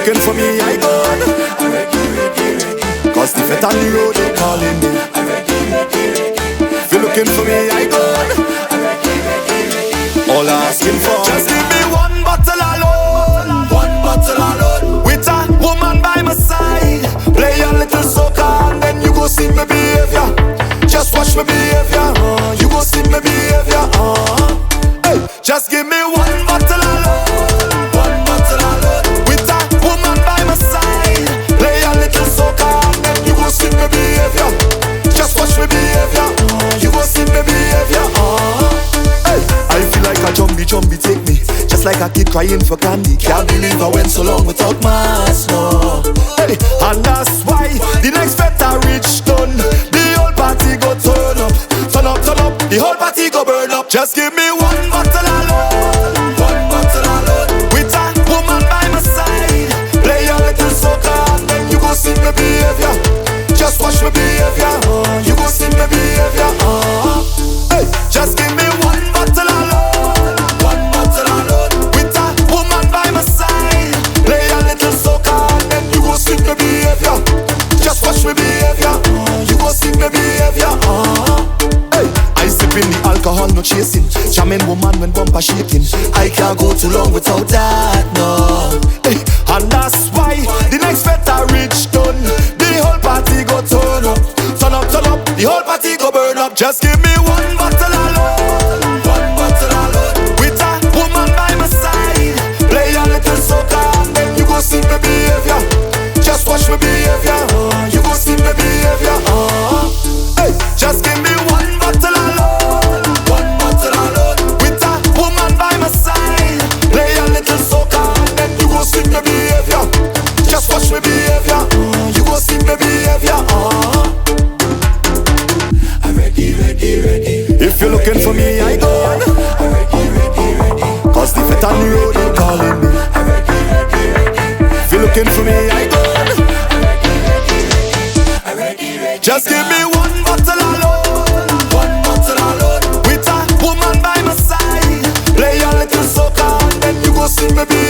looking for me, I gone. Cause the vet on the road, they calling me. If you're looking for me, I gone. All I'm asking for, just give me one bottle alone. One bottle alone. With a woman by my side. Play a little soca and then you go see my behavior. Just watch my behavior. You go see my behavior. Hey, just give me one bottle alone. One bottle alone. With a woman by my side. Play a little soca and then you go see my behavior. Just watch my behavior. You go see my behavior. Hey, I feel like a Jumbie take me. Just like a kid crying for candy. Can't believe I went so long without mask, no. Hey, and that's why the next feta reach done. The whole party go turn up. Turn up, turn up. The whole party go burn up. Just give me one bottle alone. One bottle alone. With a woman by my side. Play a little soca and then you go see my behavior. Just watch my behavior. You go see my behavior. Hey, just give me one bottle alone. One bottle alone. With a woman by my side. Play a little soca and then you go see my behavior. Just watch my behavior. You go see my behavior. Hey, I sipping the alcohol, no chasing. Jamming woman when bumper shaking. I can't go too long without that, no. Hey, and that's why the next feta reach done. The whole party go turn up. Turn up, turn up. The whole party go burn up. Just give me one bottle alone. One bottle alone. With a woman by my side. Play a little soca and then you go see my behavior. Just watch my behavior. You go see my behavior. Hey, just give me one bottle alone. One bottle alone. With a woman by my side. Play a little soca and then you go see my behavior. Just watch my behavior. You go see my behavior. I'm ready, ready, ready. If you're looking for me, I gone. I'm ready, ready, ready. Cause the vet on the road, they calling me. I'm ready, ready, ready. If you're looking for me, I gone. I'm ready, ready, ready. I'm ready, ready. Just give me one bottle alone. One bottle alone. With a woman by my side. Play a little soca and then you go see me.